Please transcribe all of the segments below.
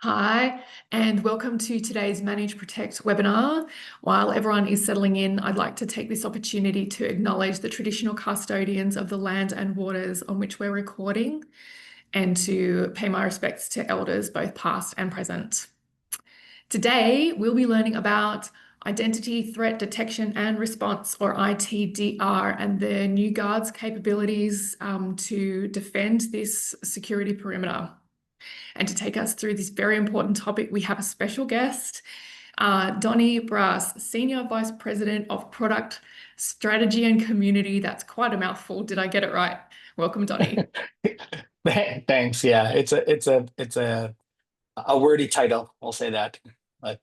Hi, and welcome to today's Manage Protect webinar. While everyone is settling in, I'd like to take this opportunity to acknowledge the traditional custodians of the land and waters on which we're recording and to pay my respects to elders, both past and present. Today, we'll be learning about Identity Threat Detection and Response, or ITDR, and the new Guardz capabilities to defend this security perimeter. And to take us through this very important topic, we have a special guest, Doni Brass, Senior Vice President of Product Strategy and Community. That's quite a mouthful. Did I get it right? Welcome, Doni. Thanks. Yeah, it's a wordy title. We'll say that, but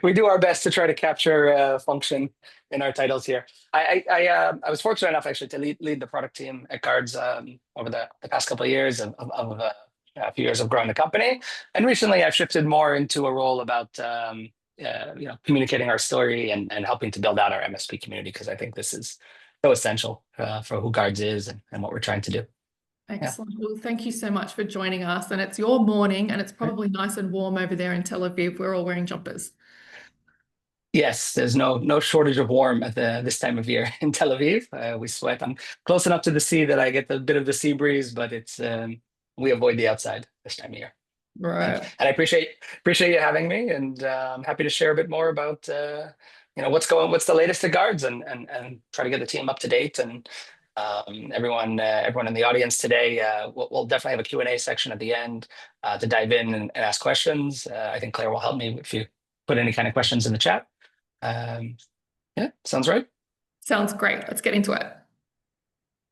we do our best to try to capture function in our titles here. I was fortunate enough actually to lead the product team at Guardz over the past couple of years of a few years of growing the company, and recently I've shifted more into a role about communicating our story and helping to build out our MSP community because I think this is so essential for who Guardz is and what we're trying to do. Yeah. Excellent. Well, thank you so much for joining us. And it's your morning, and it's Right. probably nice and warm over there in Tel Aviv. We're all wearing jumpers. Yes, there's no shortage of warm at this time of year in Tel Aviv. We sweat. I'm close enough to the sea that I get a bit of the sea breeze, but it's we avoid the outside this time of year. And, Right. and I appreciate you having me, and I'm happy to share a bit more about what's the latest at Guardz and try to get the team up to date and everyone in the audience today. We'll definitely have a Q&A section at the end to dive in and ask questions. I think Claire will help me if you put any kind of questions in the chat. Yeah, sounds right. Sounds great. Let's get into it.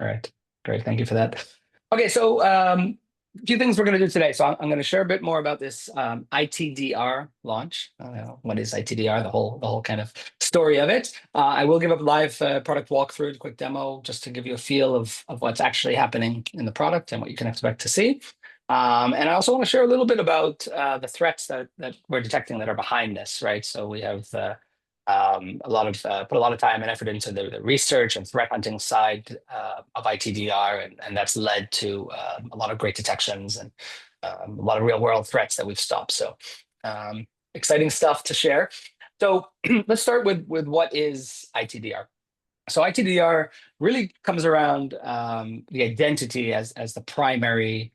All right, great. Thank you for that. Okay, so a few things we're going to do today. So I'm going to share a bit more about this ITDR launch. What is ITDR? The whole kind of story of it. I will give a live product walkthrough, a quick demo, just to give you a feel of what's actually happening in the product and what you can expect to see. And I also want to share a little bit about the threats that we're detecting that are behind this, right? So we have put a lot of time and effort into the research and threat hunting side of ITDR, and that's led to a lot of great detections and a lot of real world threats that we've stopped. So exciting stuff to share. So let's start with what is ITDR. So ITDR really comes around the identity as the primary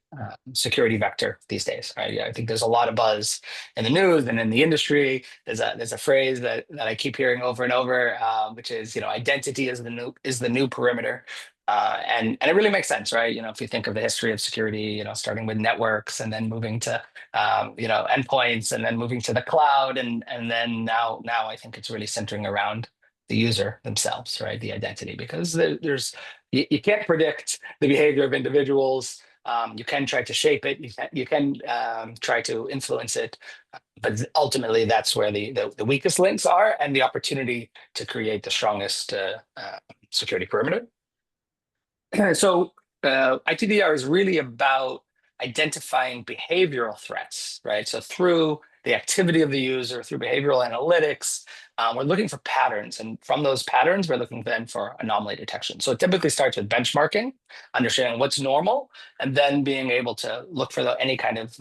security vector these days. Right? I think there's a lot of buzz in the news and in the industry. There's a phrase that I keep hearing over and over, which is identity is the new perimeter. And it really makes sense, right? If you think of the history of security, starting with networks and then moving to endpoints and then moving to the cloud, and then now I think it's really centering around the user themselves, right? The identity, because you can't predict the behavior of individuals. You can try to shape it. You can try to influence it, but ultimately that's where the weakest links are and the opportunity to create the strongest security perimeter. So ITDR is really about identifying behavioral threats, right? So through the activity of the user, through behavioral analytics, we're looking for patterns. And from those patterns, we're looking then for anomaly detection. So it typically starts with benchmarking, understanding what's normal, and then being able to look for any kind of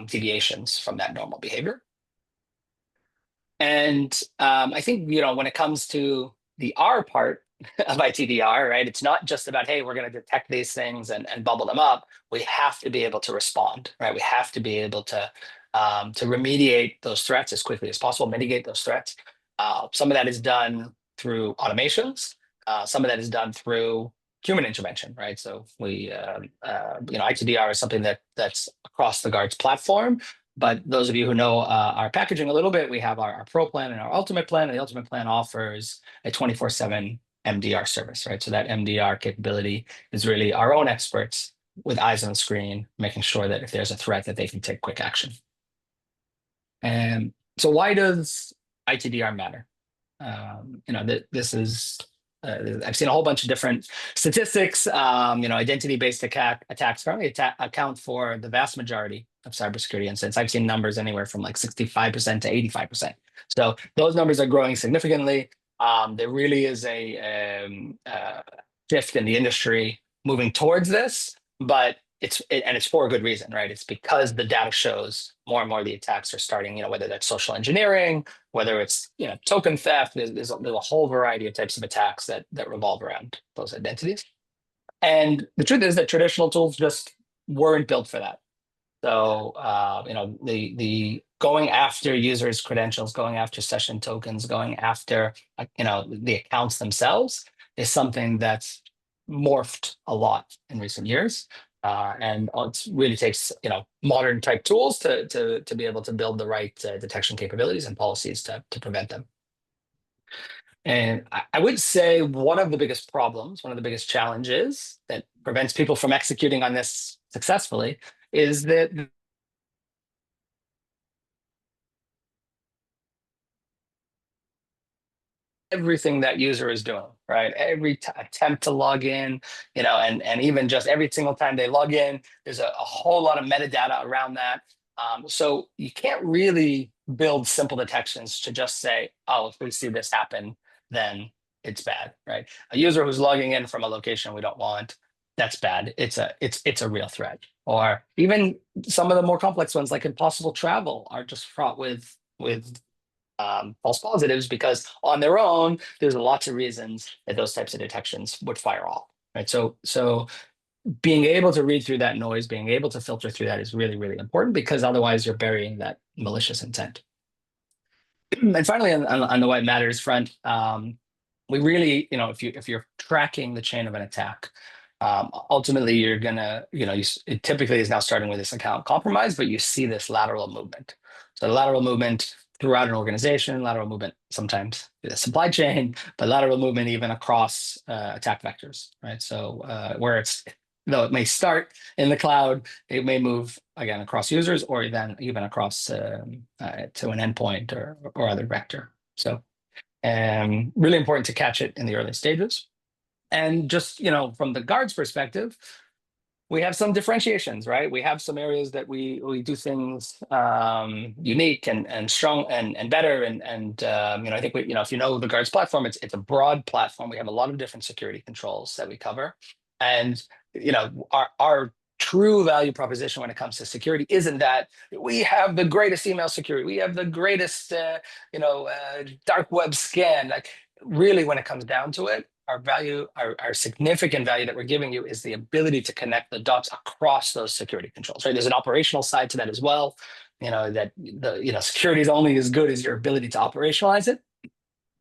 deviations from that normal behavior. And I think, when it comes to the R part of ITDR, right, it's not just about, hey, we're going to detect these things and bubble them up. We have to be able to respond, right? We have to be able to remediate those threats as quickly as possible, mitigate those threats. Some of that is done through automations. Some of that is done through human intervention, right? So ITDR is something that's across the Guardz platform. But those of you who know our packaging a little bit, we have our Pro plan and our Ultimate plan, and the Ultimate plan offers a 24/7 MDR service, right? So that MDR capability is really our own experts with eyes on the screen, making sure that if there's a threat that they can take quick action. And so why does ITDR matter? This is, I've seen a whole bunch of different statistics. Identity-based attacks currently account for the vast majority of cybersecurity incidents. I've seen numbers anywhere from like 65% to 85%. So those numbers are growing significantly. There really is a shift in the industry moving towards this, but it's for a good reason, right? It's because the data shows more and more the attacks are starting, whether that's social engineering, whether it's, token theft. There's a whole variety of types of attacks that revolve around those identities. And the truth is that traditional tools just weren't built for that. So, the going after users' credentials, going after session tokens, going after, the accounts themselves is something that's morphed a lot in recent years. And it really takes, modern type tools to be able to build the right detection capabilities and policies to prevent them. And I would say one of the biggest problems, one of the biggest challenges that prevents people from executing on this successfully is that everything that user is doing, right? Every attempt to log in, and even just every single time they log in, there's a whole lot of metadata around that. So you can't really build simple detections to just say, oh, if we see this happen, then it's bad, right? A user who's logging in from a location we don't want, that's bad. It's a real threat. Or even some of the more complex ones, like impossible travel, are just fraught with false positives, because on their own, there's lots of reasons that those types of detections would fire off, right? So being able to read through that noise, being able to filter through that is really, really important, because otherwise you're burying that malicious intent. And finally, on the white matters front, we really, if you're tracking the chain of an attack, ultimately you're gonna, it typically is now starting with this account compromise, but you see this lateral movement. So the lateral movement throughout an organization, lateral movement sometimes the supply chain, but lateral movement even across attack vectors, right? So where though it may start in the cloud, it may move again across users, or then even across to an endpoint or other vector. So really important to catch it in the early stages. And just, from the Guardz perspective, we have some differentiations, right? We have some areas that we do things unique and strong and better. And I think if you know the Guardz platform, it's a broad platform. We have a lot of different security controls that we cover. And, our true value proposition when it comes to security isn't that we have the greatest email security, we have the greatest, dark web scan. Like, really, when it comes down to it, our significant value that we're giving you is the ability to connect the dots across those security controls, right? There's an operational side to that as well. That security is only as good as your ability to operationalize it.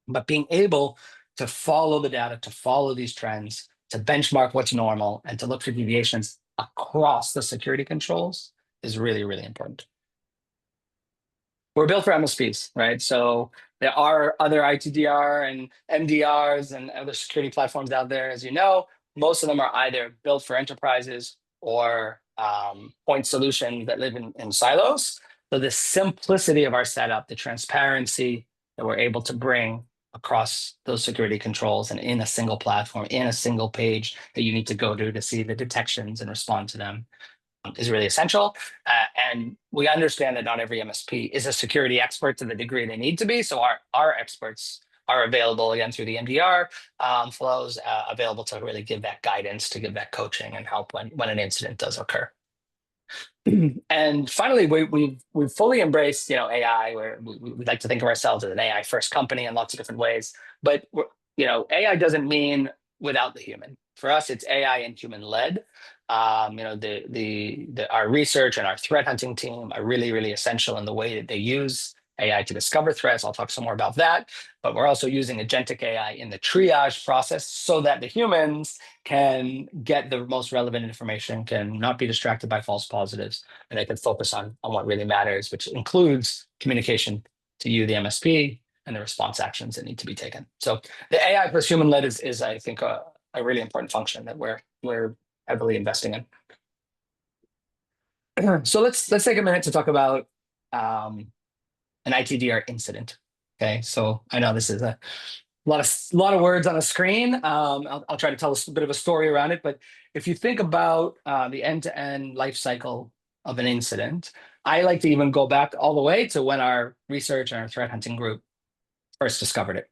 But being able to follow the data, to follow these trends, to benchmark what's normal, and to look for deviations across the security controls is really, really important. We're built for MSPs, right? So there are other ITDR and MDRs and other security platforms out there, as you know. Most of them are either built for enterprises or point solutions that live in silos. So the simplicity of our setup, the transparency that we're able to bring across those security controls and in a single platform, in a single page that you need to go to see the detections and respond to them, is really essential. And we understand that not every MSP is a security expert to the degree they need to be. So our experts are available, again, through the MDR flows, available to really give that guidance, to give that coaching and help when an incident does occur. And finally, we've fully embraced, AI, where we like to think of ourselves as an AI first company in lots of different ways. But AI doesn't mean without the human. For us, it's AI and human led. Our research and our threat hunting team are really, really essential in the way that they use AI to discover threats. I'll talk some more about that. But we're also using agentic AI in the triage process so that the humans can get the most relevant information, can not be distracted by false positives, and they can focus on what really matters, which includes communication to you, the MSP, and the response actions that need to be taken. So the AI plus human led is I think, a really important function that we're heavily investing in. So let's take a minute to talk about an ITDR incident. Okay, so I know this is a lot of words on a screen. I'll try to tell a bit of a story around it. But if you think about the end-to-end life cycle of an incident, I like to even go back all the way to when our research and our threat hunting group first discovered it.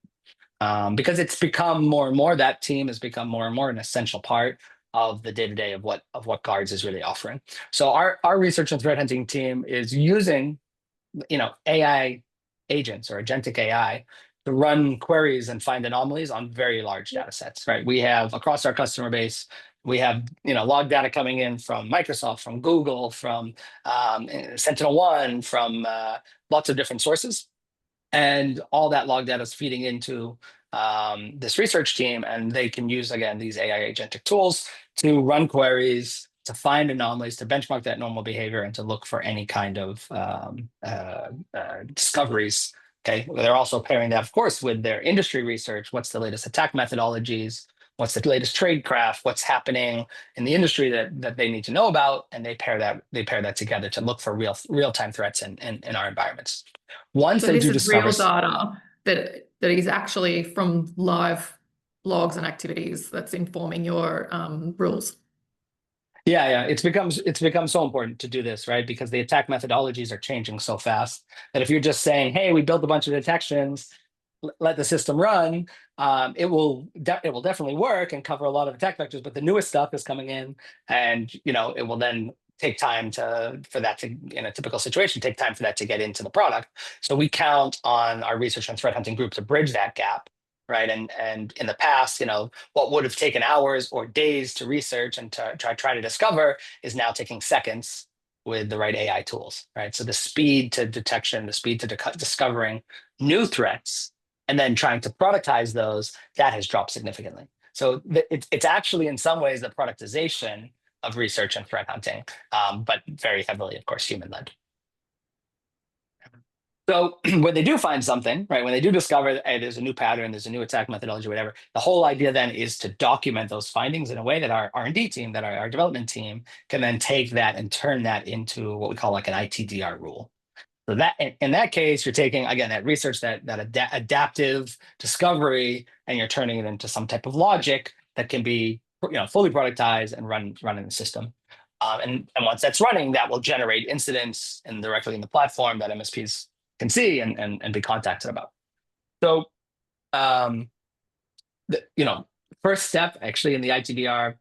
Because it's become more and more, that team has become more and more an essential part of the day-to-day of what Guardz is really offering. So our research and threat hunting team is using AI agents or agentic AI to run queries and find anomalies on very large data sets, right? We have across our customer base, we have log data coming in from Microsoft, from Google, from SentinelOne, from lots of different sources. And all that log data is feeding into this research team, and they can use, again, these AI agentic tools to run queries, to find anomalies, to benchmark that normal behavior, and to look for any kind of discoveries. Okay, they're also pairing that, of course, with their industry research. What's the latest attack methodologies? What's the latest tradecraft? What's happening in the industry that they need to know about? And they pair that together to look for real-time threats in our environments. Once So they this do is discover, real data that is actually from live logs and activities that's informing your rules. yeah, it's become so important to do this, right? Because the attack methodologies are changing so fast that if you're just saying, "Hey, we built a bunch of detections, let the system run," it will definitely work and cover a lot of attack vectors. But the newest stuff is coming in, and it will then take time for that to, in a typical situation, take time for that to get into the product. So we count on our research and threat hunting group to bridge that gap, right? And in the past, what would have taken hours or days to research and to try to discover is now taking seconds with the right AI tools, right? So the speed to detection, the speed to discovering new threats, and then trying to productize those, that has dropped significantly. So it's actually, in some ways, the productization of research and threat hunting, but very heavily, of course, human-led. So when they do find something, right, when they do discover that, hey, there's a new pattern, there's a new attack methodology, whatever, the whole idea then is to document those findings in a way that our R&D team, that our development team can then take that and turn that into what we call like an ITDR rule. So that in that case, you're taking, again, that research, that adaptive discovery, and you're turning it into some type of logic that can be fully productized and run in the system. And once that's running, that will generate incidents directly in the platform that MSPs can see and be contacted about. So, first step actually in the ITDR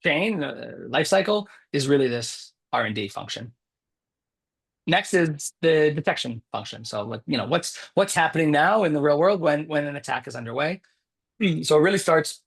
chain lifecycle is really this R&D function. Next is the detection function. So, what's happening now in the real world when an attack is underway? So it really starts,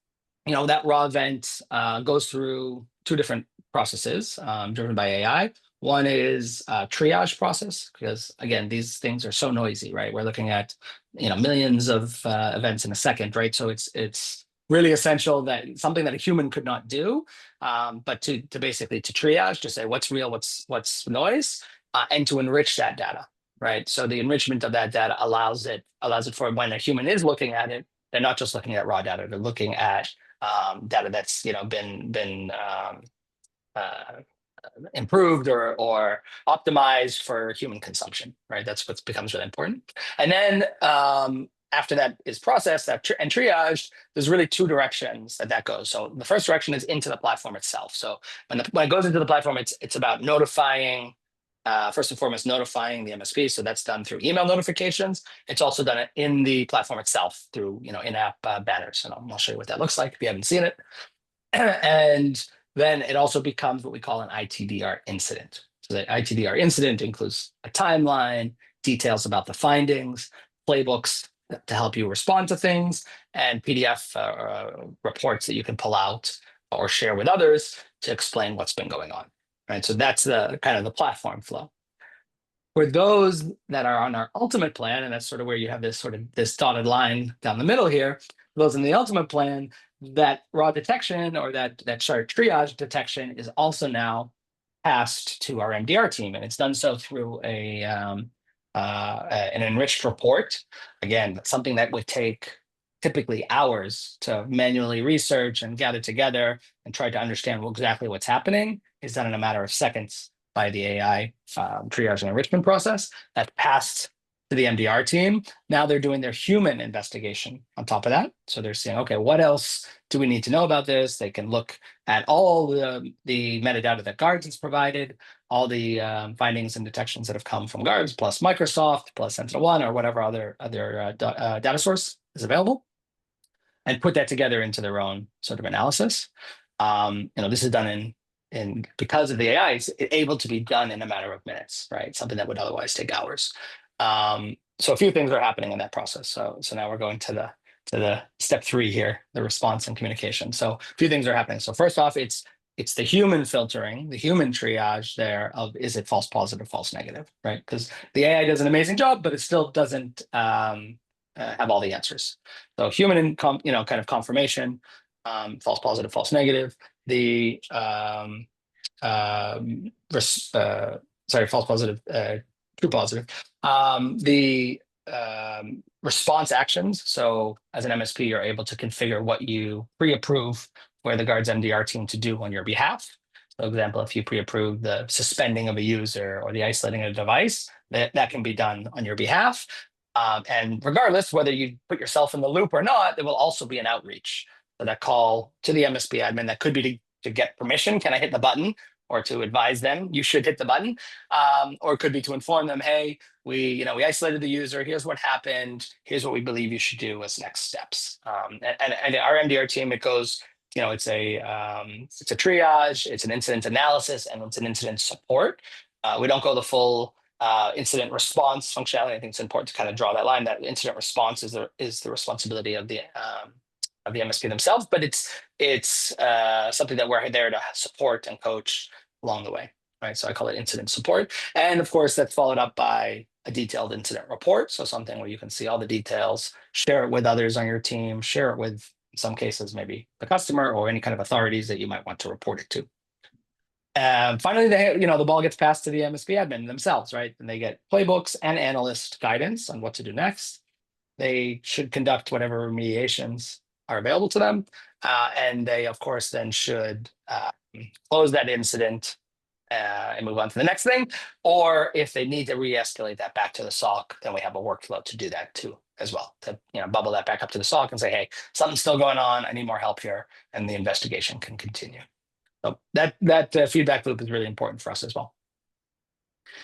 that raw event goes through two different processes driven by AI. One is a triage process, because again, these things are so noisy, right? We're looking at millions of events in a second, right? So it's really essential that something that a human could not do, but to basically to triage, to say what's real, what's noise, and to enrich that data, right? So the enrichment of that data allows it for when a human is looking at it, they're not just looking at raw data; they're looking at data that's been improved or optimized for human consumption, right? That's what becomes really important. And then after that is processed and triaged, there's really two directions that goes. So the first direction is into the platform itself. So when it goes into the platform, it's about notifying. First and foremost, notifying the MSP. So that's done through email notifications. It's also done in the platform itself through in-app banners. And I'll show you what that looks like if you haven't seen it. And then it also becomes what we call an ITDR incident. So the ITDR incident includes a timeline, details about the findings, playbooks to help you respond to things, and PDF reports that you can pull out or share with others to explain what's been going on. Right, so that's the kind of the platform flow. For those that are on our ultimate plan, and that's sort of where you have this dotted line down the middle here, those in the ultimate plan, that raw detection or that triage detection is also now passed to our MDR team, and it's done so through an enriched report. Again, something that would take typically hours to manually research and gather together and try to understand exactly what's happening is done in a matter of seconds by the AI triage and enrichment process. That's passed to the MDR team. Now they're doing their human investigation on top of that. So they're saying, okay, what else do we need to know about this? They can look at all the metadata that Guardz has provided, all the findings and detections that have come from Guardz, plus Microsoft, plus SentinelOne, or whatever other data source is available, and put that together into their own sort of analysis. This is done in because of the AI, it's able to be done in a matter of minutes, right? Something that would otherwise take hours. So a few things are happening in that process. So now we're going to the step 3 here, the response and communication. So a few things are happening. So first off, it's the human filtering, the human triage there of, is it false positive, false negative, right? Because the AI does an amazing job, but it still doesn't have all the answers. So human kind of confirmation, false positive, false negative. The sorry, false positive, true positive. The response actions. So as an MSP, you're able to configure what you pre-approve for the Guardz MDR team to do on your behalf. So, example, if you pre-approve the suspending of a user or the isolating of a device, that can be done on your behalf. And regardless whether you put yourself in the loop or not, there will also be an outreach. So that call to the MSP admin, that could be to get permission. Can I hit the button? Or to advise them you should hit the button, or it could be to inform them, hey, we isolated the user. Here's what happened. Here's what we believe you should do as next steps. And our MDR team, it goes, it's a triage, it's an incident analysis, and it's an incident support. We don't go the full incident response functionality. I think it's important to kind of draw that line. That incident response is the responsibility of the MSP themselves, but it's something that we're there to support and coach along the way, right? So I call it incident support. And of course, that's followed up by a detailed incident report. So something where you can see all the details, share it with others on your team, share it with, in some cases, maybe the customer or any kind of authorities that you might want to report it to. Finally, the ball gets passed to the MSP admin themselves, right? And they get playbooks and analyst guidance on what to do next. They should conduct whatever remediations are available to them. And they, of course, then should close that incident and move on to the next thing. Or if they need to re-escalate that back to the SOC, then we have a workflow to do that too, as well, to bubble that back up to the SOC and say, hey, something's still going on. I need more help here. And the investigation can continue. So that feedback loop is really important for us as well.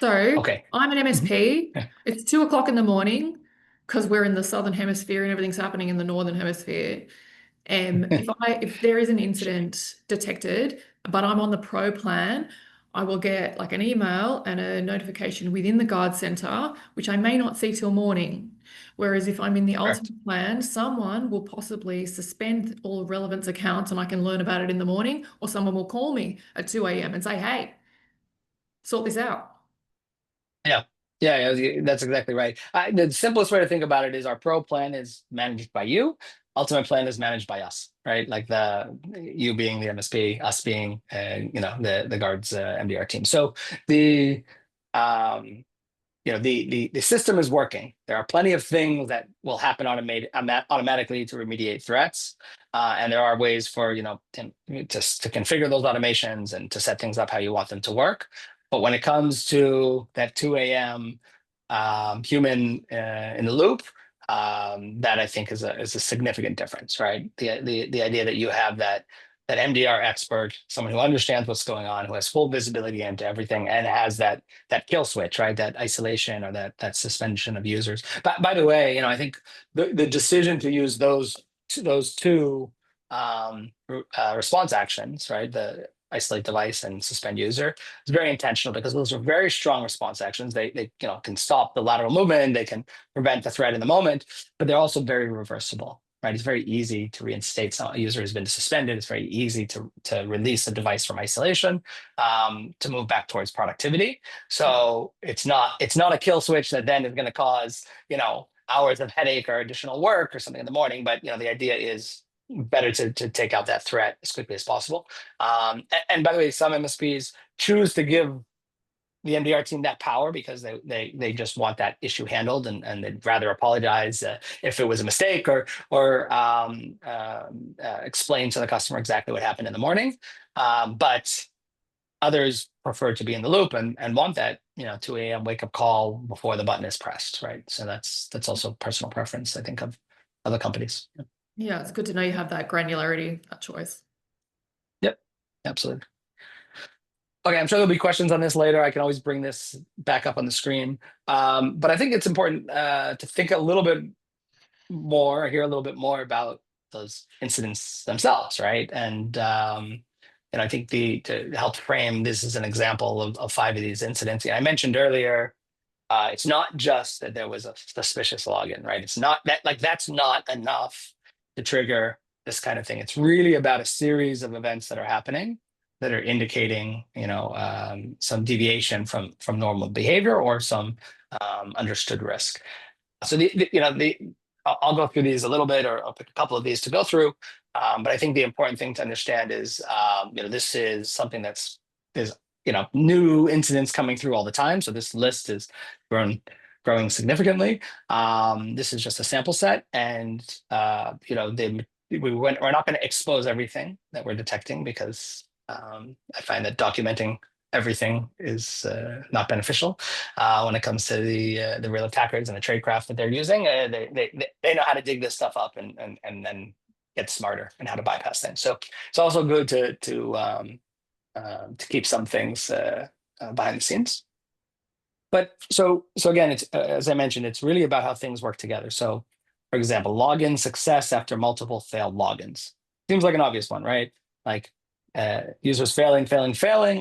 So Okay. I'm an MSP. It's 2 o'clock in the morning because we're in the southern hemisphere and everything's happening in the northern hemisphere. If there is an incident detected, but I'm on the pro plan, I will get like an email and a notification within the Guard Center, which I may not see till morning. Whereas if I'm in the ultimate plan, someone will possibly suspend all relevance accounts and I can learn about it in the morning, or someone will call me at 2 a.m. and say, hey, sort this out. Yeah, that's exactly right. The simplest way to think about it is our pro plan is managed by you. Ultimate plan is managed by us, right? Like you being the MSP, us being, the Guardz MDR team. So the the system is working. There are plenty of things that will happen automatically to remediate threats, and there are ways for to configure those automations and to set things up how you want them to work. But when it comes to that 2 a.m. Human in the loop, that I think is a significant difference, right? The idea that you have that MDR expert, someone who understands what's going on, who has full visibility into everything, and has that kill switch, right? That isolation or that suspension of users. But by the way, I think the decision to use those two response actions, right? The isolate device and suspend user is very intentional because those are very strong response actions. They can stop the lateral movement, they can prevent the threat in the moment, but they're also very reversible. Right, it's very easy to reinstate a user who's been suspended. It's very easy to release a device from isolation, to move back towards productivity. So it's not a kill switch that then is going to cause hours of headache or additional work or something in the morning. But the idea is better to take out that threat as quickly as possible. And by the way, some MSPs choose to give the MDR team that power because they just want that issue handled, and they'd rather apologize if it was a mistake or explain to the customer exactly what happened in the morning. But others prefer to be in the loop and want that 2 a.m. wake up call before the button is pressed, right? So that's also personal preference, I think, of other companies. Yeah, it's good to know you have that granularity, that choice. Yep, absolutely. Okay, I'm sure there'll be questions on this later. I can always bring this back up on the screen. But I think it's important to think a little bit more, hear a little bit more about those incidents themselves, right? And I think to help frame this as an example of 5 of these incidents, I mentioned earlier, it's not just that there was a suspicious login, right? It's not that, like, that's not enough to trigger this kind of thing. It's really about a series of events that are happening that are indicating, some deviation from normal behavior or some understood risk. So I'll go through these a little bit, or I'll pick a couple of these to go through. But I think the important thing to understand is, this is something there's new incidents coming through all the time. So this list is growing significantly. This is just a sample set, and we're not going to expose everything that we're detecting, because I find that documenting everything is not beneficial when it comes to the real attackers and the tradecraft that they're using. They know how to dig this stuff up and then get smarter and how to bypass things. So it's also good to keep some things behind the scenes. But so again, it's as I mentioned, it's really about how things work together. So, for example, login success after multiple failed logins. Seems like an obvious one, right? Like users failing,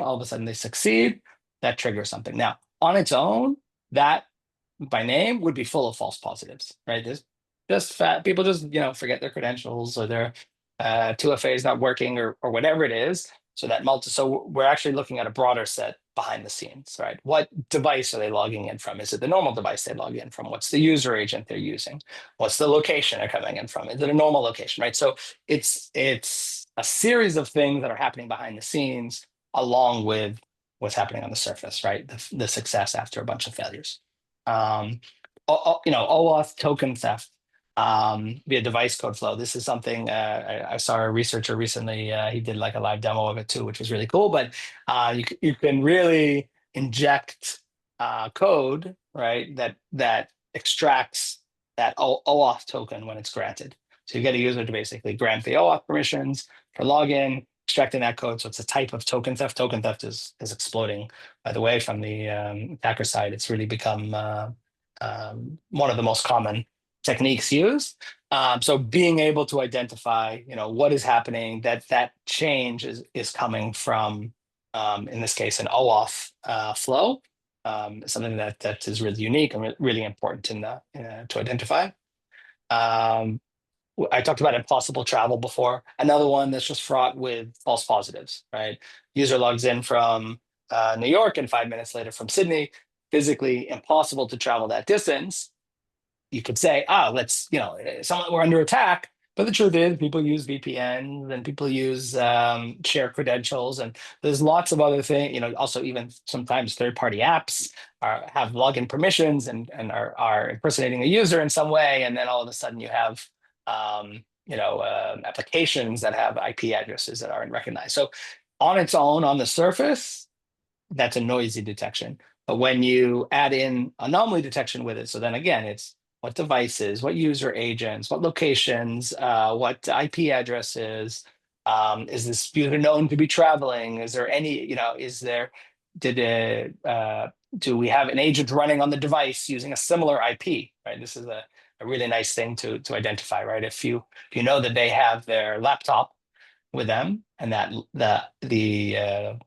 all of a sudden they succeed. That triggers something. Now, on its own, that by name would be full of false positives, right? There's just people just forget their credentials, or their 2FA is not working, or whatever it is. So we're actually looking at a broader set behind the scenes, right? What device are they logging in from? Is it the normal device they log in from? What's the user agent they're using? What's the location they're coming in from? Is it a normal location, right? So it's a series of things that are happening behind the scenes, along with what's happening on the surface, right? The success after a bunch of failures. OAuth token theft via device code flow. This is something I saw a researcher recently. He did like a live demo of it too, which was really cool. But you can really inject code, right, that extracts that OAuth token when it's granted. So you get a user to basically grant the OAuth permissions for login, extracting that code. So it's a type of token theft. Token theft is exploding, by the way, from the attacker side. It's really become one of the most common techniques used. So being able to identify, what is happening, that change is coming from, in this case, an OAuth flow, something that is really unique and really important to identify. I talked about impossible travel before. Another one that's just fraught with false positives, right? User logs in from New York, and 5 minutes later from Sydney. Physically impossible to travel that distance. You could say, we're under attack. But the truth is, people use VPNs, and people use shared credentials, and there's lots of other things. Also, even sometimes third-party apps have login permissions and are impersonating a user in some way, and then all of a sudden you have applications that have IP addresses that aren't recognized. So on its own, on the surface, that's a noisy detection. But when you add in anomaly detection with it, so then again, it's what devices, what user agents, what locations, what IP addresses, is this user known to be traveling? Is there any, do we have an agent running on the device using a similar IP, right? This is a really nice thing to identify, right? If you know that they have their laptop with them, and that the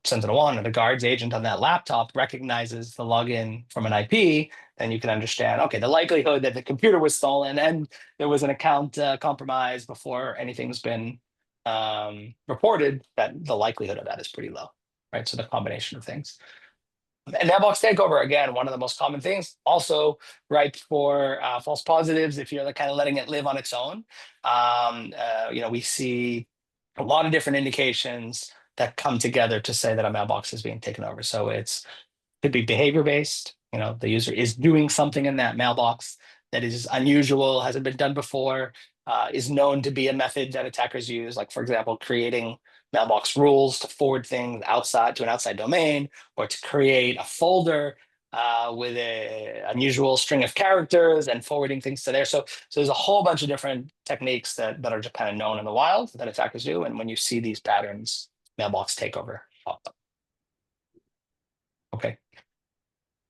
SentinelOne or the Guardz agent on that laptop recognizes the login from an IP, then you can understand, okay, the likelihood that the computer was stolen and there was an account compromised before anything's been reported, that the likelihood of that is pretty low, right? So the combination of things. And mailbox takeover, again, one of the most common things, also ripe for false positives if you're kind of letting it live on its own. We see a lot of different indications that come together to say that a mailbox is being taken over. So could be behavior based. The user is doing something in that mailbox that is unusual, hasn't been done before, is known to be a method that attackers use, like, for example, creating mailbox rules to forward things outside to an outside domain, or to create a folder with an unusual string of characters and forwarding things to there. So there's a whole bunch of different techniques that are just kind of known in the wild that attackers do. And when you see these patterns, mailbox takeover. Okay.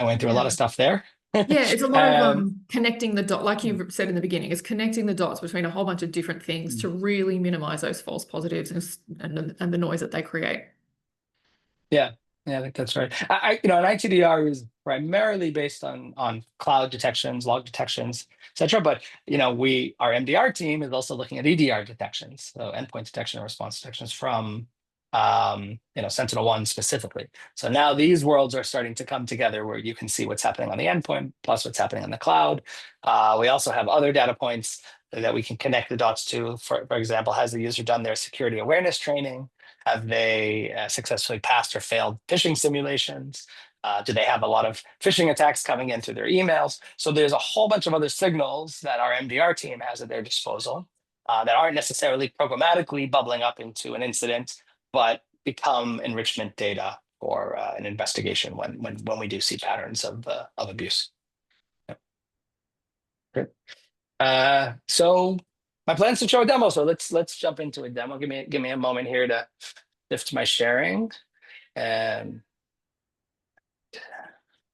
I went through a lot of stuff there. Yeah, it's a lot of Um, connecting the dot, like you said in the beginning, is connecting the dots between a whole bunch of different things to really minimize those false positives and the noise that they create. Yeah, yeah, I think that's right. An ITDR is primarily based on cloud detections, log detections, etc. But our MDR team is also looking at EDR detections, so endpoint detection and response detections from SentinelOne specifically. So now these worlds are starting to come together where you can see what's happening on the endpoint plus what's happening on the cloud. We also have other data points that we can connect the dots to. For example, has the user done their security awareness training? Have they successfully passed or failed phishing simulations? Do they have a lot of phishing attacks coming in through their emails? So there's a whole bunch of other signals that our MDR team has at their disposal that aren't necessarily programmatically bubbling up into an incident, but become enrichment data for an investigation when we do see patterns of abuse. Yep. Great. So my plan is to show a demo. So let's jump into a demo. Give me a moment here to lift my sharing. And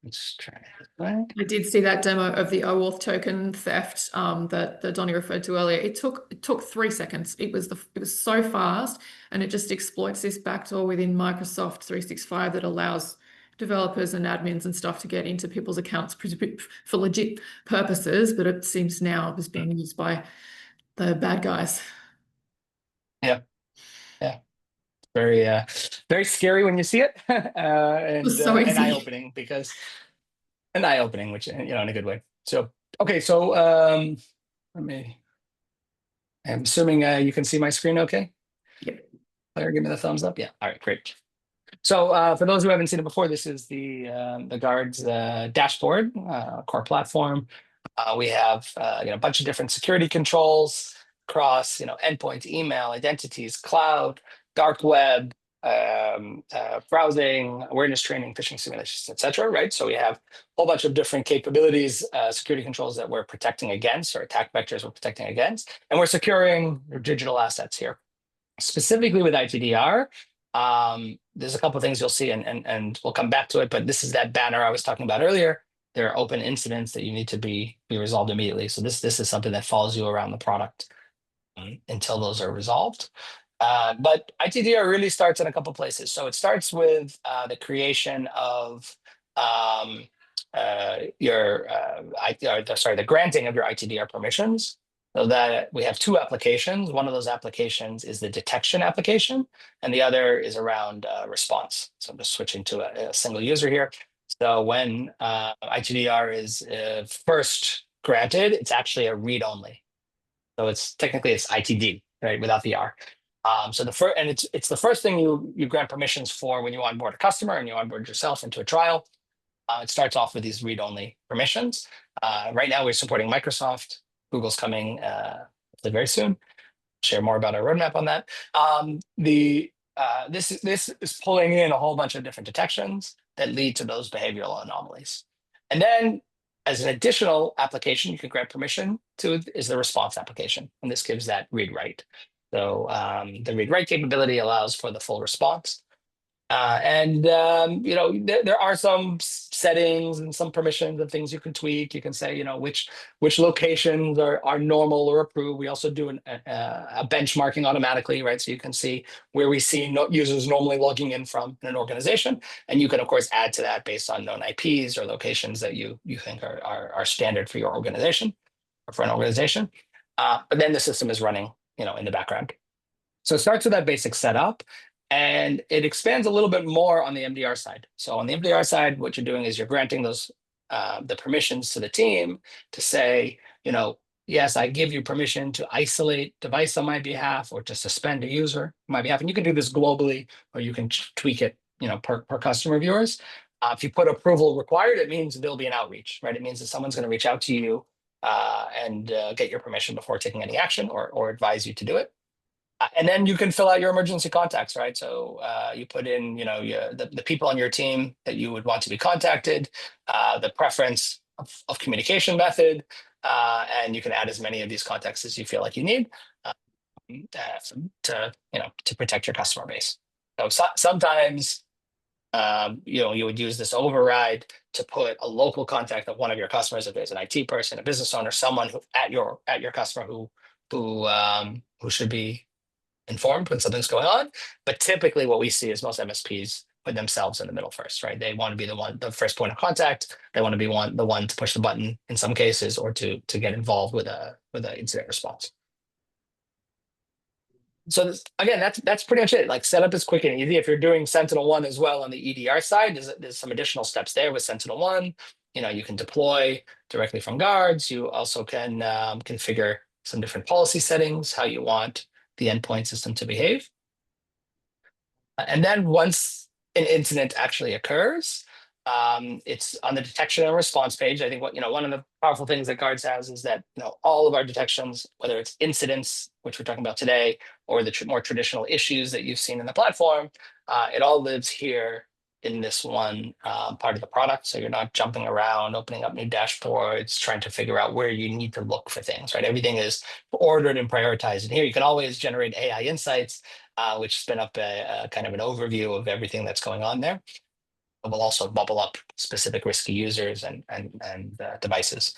let's try this way. I did see that demo of the OAuth token theft that Donnie referred to earlier. It took 3 seconds. It was so fast, and it just exploits this backdoor within Microsoft 365 that allows developers and admins and stuff to get into people's accounts for legit purposes, but it seems now is being used by the bad guys. Yeah, yeah. Very very scary when you see it, It and was so easy. eye-opening, which in a good way. So okay, so let me. I'm assuming you can see my screen. Okay, Yep. Claire, give me the thumbs up. Yeah. All right, great. So for those who haven't seen it before, this is the Guardz dashboard, core platform. We have a bunch of different security controls across endpoints, email, identities, cloud, dark web, browsing, awareness training, phishing simulations, etc. Right. So we have a whole bunch of different capabilities, security controls that we're protecting against, or attack vectors we're protecting against, and we're securing your digital assets here. Specifically with ITDR, there's a couple of things you'll see, and we'll come back to it, but this is that banner I was talking about earlier. There are open incidents that you need to be resolved immediately. So this is something that follows you around the product until those are resolved. But ITDR really starts in a couple places. So it starts with the creation of the granting of your ITDR permissions. So that we have two applications. One of those applications is the detection application, and the other is around response. So I'm just switching to a single user here. So when ITDR is first granted, it's actually a read-only. So it's ITD, right, without the R. So it's the first thing you grant permissions for when you onboard a customer and you onboard yourself into a trial. It starts off with these read-only permissions. Right now, we're supporting Microsoft. Google's coming very soon. Share more about our roadmap on that. This is pulling in a whole bunch of different detections that lead to those behavioral anomalies. And then, as an additional application, you can grant permission to is the response application, and this gives that read-write. So the read-write capability allows for the full response. There are some settings and some permissions and things you can tweak. You can say, which locations are normal or approved. We also do a benchmarking automatically, right? So you can see where we see users normally logging in from in an organization, and you can of course add to that based on known IPs or locations that you think are standard for your organization or for an organization. But then the system is running, in the background. So it starts with that basic setup, and it expands a little bit more on the MDR side. So on the MDR side, what you're doing is you're granting those the permissions to the team to say, yes, I give you permission to isolate device on my behalf or to suspend a user on my behalf. And you can do this globally, or you can tweak it, per customer of yours. If you put approval required, it means there'll be an outreach, right? It means that someone's going to reach out to you and get your permission before taking any action or advise you to do it. And then you can fill out your emergency contacts, right? So you put in, the people on your team that you would want to be contacted, the preference of communication method, and you can add as many of these contacts as you feel like you need to protect your customer base. So sometimes you would use this override to put a local contact of one of your customers, if there's an IT person, a business owner, someone who at your customer who should be informed when something's going on. But typically what we see is most MSPs put themselves in the middle first, right? They want to be the first point of contact. They want to be the one to push the button in some cases, or to get involved with a incident response. So again, that's pretty much it. Like, setup is quick and easy. If you're doing Sentinel-1 as well on the EDR side, there's some additional steps there with Sentinel-1. You can deploy directly from Guardz. You also can configure some different policy settings, how you want the endpoint system to behave. And then once an incident actually occurs, it's on the detection and response page. I think one of the powerful things that Guardz has is that all of our detections, whether it's incidents, which we're talking about today, or the more traditional issues that you've seen in the platform, it all lives here in this one part of the product. So you're not jumping around, opening up new dashboards, trying to figure out where you need to look for things, right? Everything is ordered and prioritized. And here you can always generate AI insights, which spin up a kind of an overview of everything that's going on there. It will also bubble up specific risky users and devices.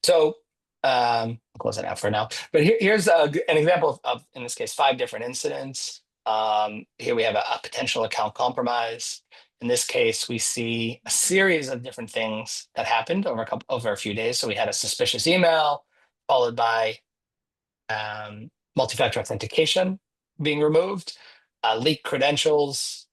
So I'll close it out for now. But here's an example of, in this case, 5 different incidents. Here we have a potential account compromise. In this case, we see a series of different things that happened over a few days. So we had a suspicious email, followed by multi-factor authentication being removed, leaked credentials.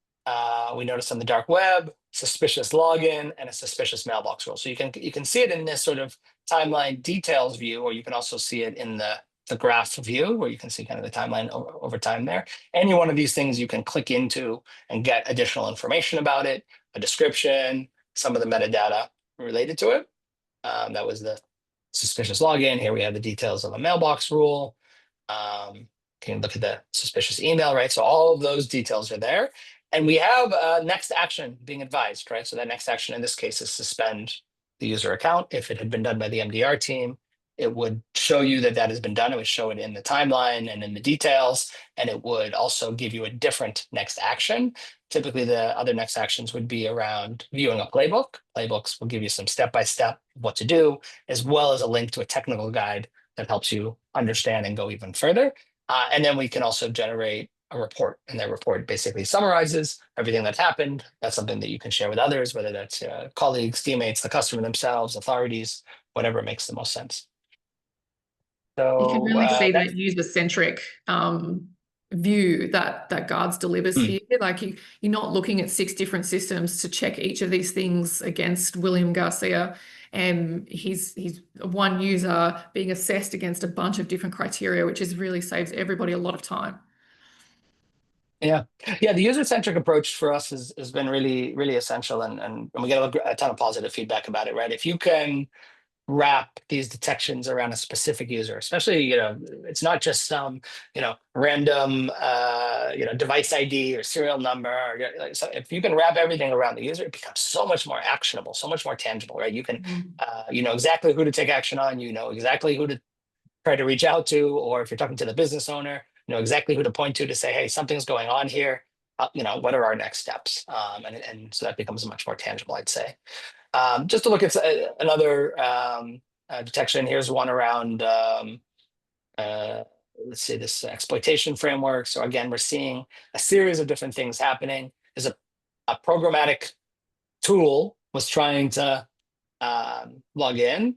We noticed on the dark web, suspicious login, and a suspicious mailbox rule. So you can see it in this sort of timeline details view, or you can also see it in the graph view, where you can see kind of the timeline over time there. Any one of these things you can click into and get additional information about it, a description, some of the metadata related to it. That was the suspicious login. Here we have the details of a mailbox rule. Can look at the suspicious email, right? So all of those details are there. And we have a next action being advised, right? So that next action in this case is suspend the user account. If it had been done by the MDR team, it would show you that has been done. It would show it in the timeline and in the details, and it would also give you a different next action. Typically, the other next actions would be around viewing a playbook. Playbooks will give you some step-by-step what to do, as well as a link to a technical guide that helps you understand and go even further. And then we can also generate a report, and that report basically summarizes everything that's happened. That's something that you can share with others, whether that's colleagues, teammates, the customer themselves, authorities, whatever makes the most sense. So you can really see that user-centric view that Guardz delivers here. Like you're not looking at 6 different systems to check each of these things against William Garcia, and he's one user being assessed against a bunch of different criteria, which really saves everybody a lot of time. Yeah, the user-centric approach for us has been really, really essential, and we get a ton of positive feedback about it, right? If you can wrap these detections around a specific user, especially, it's not just some, random, device ID or serial number. So if you can wrap everything around the user, it becomes so much more actionable, so much more tangible, right? You can, you know exactly who to take action on, you know exactly who to try to reach out to, or if you're talking to the business owner, you know exactly who to point to say, hey, something's going on here. What are our next steps? And so that becomes much more tangible, I'd say. Just to look at another detection, here's one around, let's see, this exploitation framework. So again, we're seeing a series of different things happening. There's a programmatic tool was trying to log in,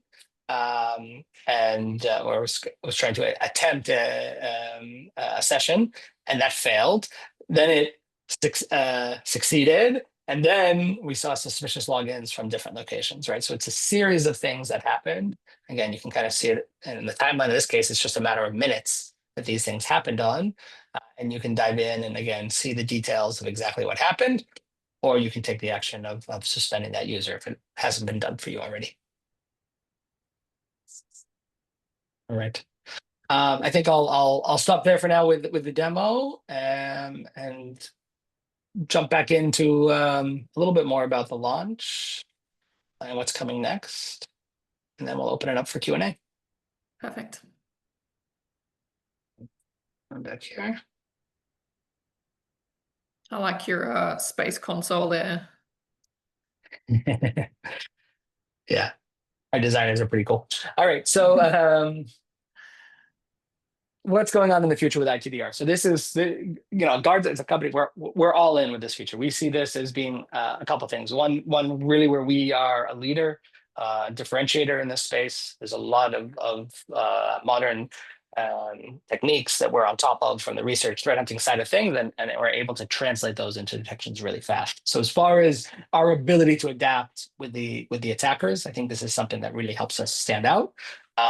or was trying to attempt a session, and that failed. Then it succeeded. And then we saw suspicious logins from different locations, right? So it's a series of things that happened. Again, you can kind of see it in the timeline. In this case, it's just a matter of minutes that these things happened on. And you can dive in and, again, see the details of exactly what happened, or you can take the action of suspending that user if it hasn't been done for you already. All right. I think I'll stop there for now with the demo, and jump back into a little bit more about the launch and what's coming next, and then we'll open it up for Q&A. Perfect. I'm back here. I like your space console there. Yeah, our designers are pretty cool. All right, so what's going on in the future with ITDR? So this is Guardz is a company where we're all in with this feature. We see this as being a couple of things. One really where we are a leader, differentiator in this space. There's a lot of modern techniques that we're on top of from the research threat hunting side of things, and we're able to translate those into detections really fast. So as far as our ability to adapt with the attackers, I think this is something that really helps us stand out.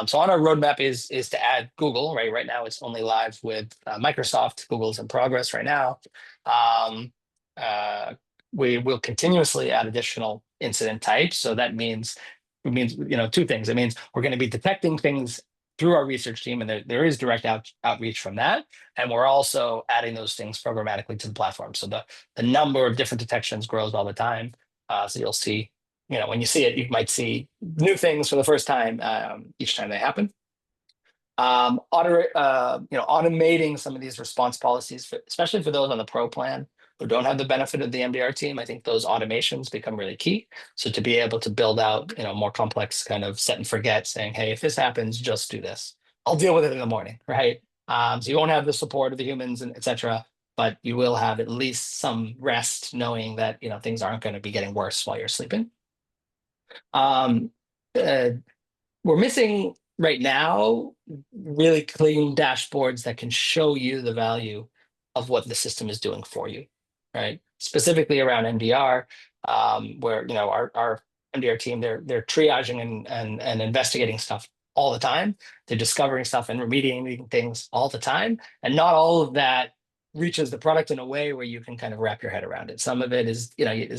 So on our roadmap is to add Google, right? Right now it's only live with Microsoft. Google's in progress right now. Um, we will continuously add additional incident types. So that means two things. It means we're going to be detecting things through our research team, and there is direct outreach from that. And we're also adding those things programmatically to the platform. So the number of different detections grows all the time. So you'll see, when you see it, you might see new things for the first time each time they happen. Automating some of these response policies, especially for those on the pro plan who don't have the benefit of the MDR team. I think those automations become really key. So to be able to build out, more complex kind of set and forget, saying, hey, if this happens, just do this. I'll deal with it in the morning, right? So you won't have the support of the humans and et cetera, but you will have at least some rest knowing that, things aren't going to be getting worse while you're sleeping. Um, uh, we're missing right now really clean dashboards that can show you the value of what the system is doing for you, right? Specifically around MDR, where our MDR team, they're triaging and investigating stuff all the time. They're discovering stuff and remediating things all the time, and not all of that reaches the product in a way where you can kind of wrap your head around it. Some of it is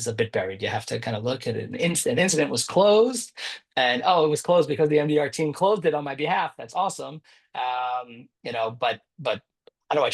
a bit buried. You have to kind of look at it. An incident was closed, and it was closed because the MDR team closed it on my behalf. That's awesome. But how do I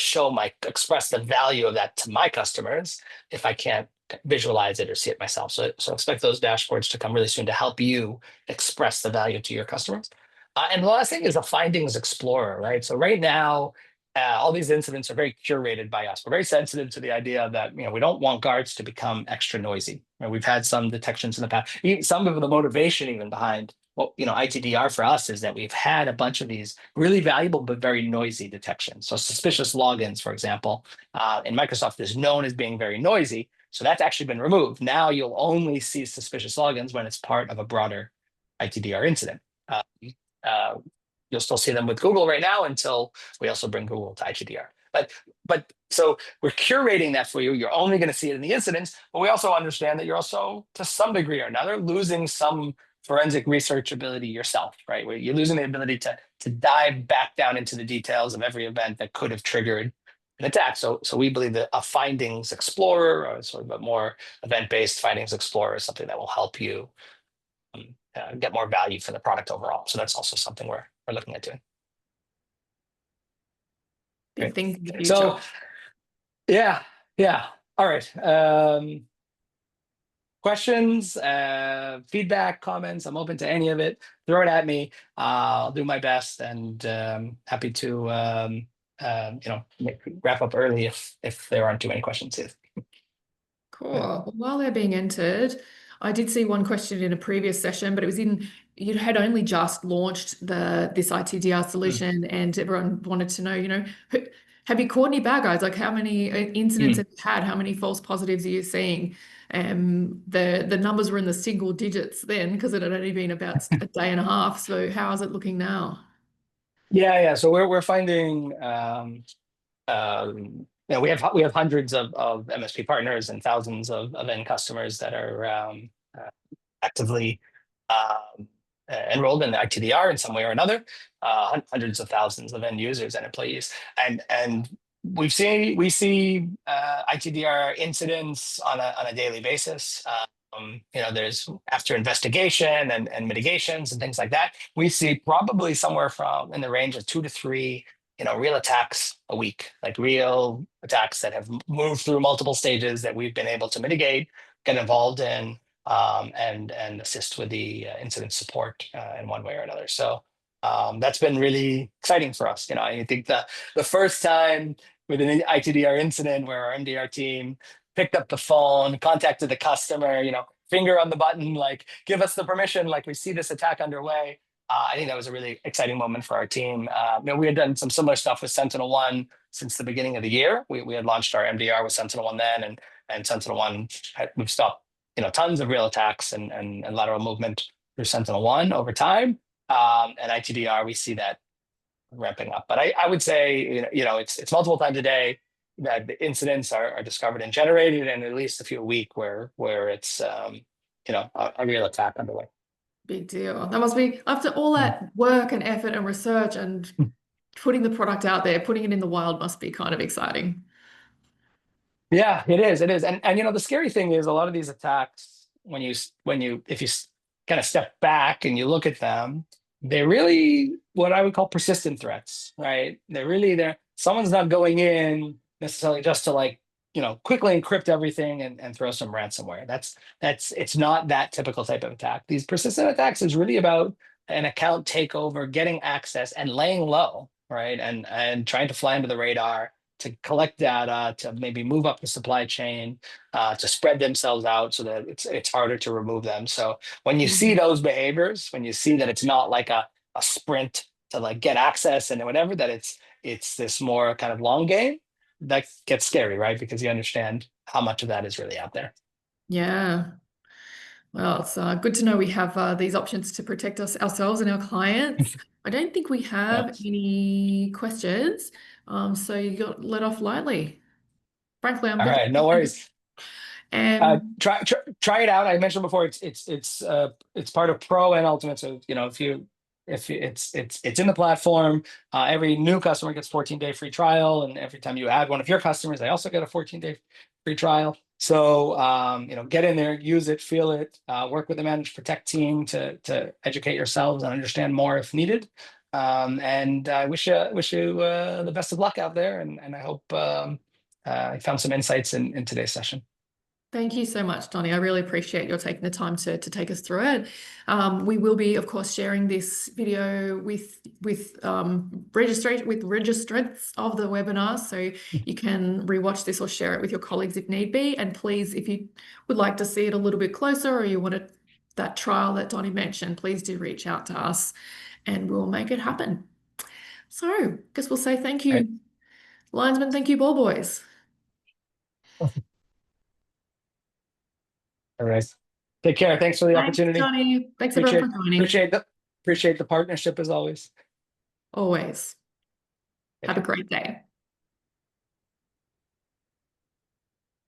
express the value of that to my customers if I can't visualize it or see it myself? So expect those dashboards to come really soon to help you express the value to your customers. And the last thing is a findings explorer, right? So right now, all these incidents are very curated by us. We're very sensitive to the idea that we don't want Guardz to become extra noisy. Right? We've had some detections in the past. Some of the motivation even behind ITDR for us is that we've had a bunch of these really valuable but very noisy detections. So suspicious logins, for example, in Microsoft is known as being very noisy. So that's actually been removed. Now you'll only see suspicious logins when it's part of a broader ITDR incident. Uh, uh, you'll still see them with Google right now until we also bring Google to ITDR. But so we're curating that for you. You're only going to see it in the incidents, but we also understand that you're also, to some degree or another, losing some forensic research ability yourself, right? Where you're losing the ability to dive back down into the details of every event that could have triggered an attack. So we believe that a findings explorer, or sort of a more event-based findings explorer, is something that will help you get more value for the product overall. So that's also something we're looking at doing. Big Great. things in the future. So yeah. All right. Questions, feedback, comments. I'm open to any of it. Throw it at me. I'll do my best, and happy to wrap up early if there aren't too many questions. Cool. Well, while they're being entered, I did see one question in a previous session, but it was you had only just launched this ITDR solution, and everyone wanted to know, have you caught any bad guys? Like, how many incidents have you had? How many false positives are you seeing? The numbers were in the single digits then because it had only been about a day and a half. So how is it looking now? Yeah. So we're finding we have hundreds of MSP partners and thousands of end customers that are actively enrolled in the ITDR in some way or another. Hundreds of thousands of end users and employees, and we see ITDR incidents on a daily basis. There's after investigation and mitigations and things like that. We see probably somewhere from in the range of 2 to 3 real attacks a week, like real attacks that have moved through multiple stages that we've been able to mitigate, get involved in, and assist with the incident support in one way or another. So that's been really exciting for us. I think the first time with an ITDR incident where our MDR team picked up the phone, contacted the customer, finger on the button, like give us the permission, like we see this attack underway. I think that was a really exciting moment for our team. We had done some similar stuff with Sentinel-1 since the beginning of the year. We had launched our MDR with Sentinel-1 then, and Sentinel-1 we've stopped tons of real attacks and lateral movement through Sentinel-1 over time. And ITDR, we see that ramping up. But I would say it's multiple times a day that the incidents are discovered and generated, and at least a few a week where it's a real attack underway. Big deal. That must be, after all that work and effort and research and putting the product out there, putting it in the wild must be kind of exciting. Yeah, it is. It is. And the scary thing is a lot of these attacks, if you kind of step back and you look at them, they're really what I would call persistent threats, right? Someone's not going in necessarily just to quickly encrypt everything and throw some ransomware. It's not that typical type of attack. These persistent attacks is really about an account takeover, getting access and laying low, right? And trying to fly under the radar, to collect data, to maybe move up the supply chain, to spread themselves out so that it's harder to remove them. So when you see those behaviors, when you see that it's not like a sprint to get access and whatever, that it's this more kind of long game, that gets scary, right? Because you understand how much of that is really out there. Yeah. Well, it's good to know we have these options to protect ourselves and our clients. I don't think we have Yep. any questions, so you got let off lightly. Frankly, I'm All very right, no worries. and Try it out. I mentioned before it's part of Pro and Ultimate. So if it's in the platform, every new customer gets 14-day free trial, and every time you add one of your customers, they also get a 14-day free trial. So get in there, use it, feel it, work with the Manage Protect team to educate yourselves and understand more if needed. And I wish you the best of luck out there, and I hope I found some insights in today's session. thank you so much, Donnie. I really appreciate your taking the time to take us through it. We will be, of course, sharing this video with registrants of the webinar, so you can rewatch this or share it with your colleagues if need be. And please, if you would like to see it a little bit closer, or you wanted that trial that Donnie mentioned, please do reach out to us, and we'll make it happen. So, I guess we'll say thank Right. you, linesmen. Thank you, ball boys. All right. Take care. Thanks for the Thanks, opportunity. Donnie. Thanks everyone for joining. Appreciate the partnership as always. Always. Take Have a care. great day.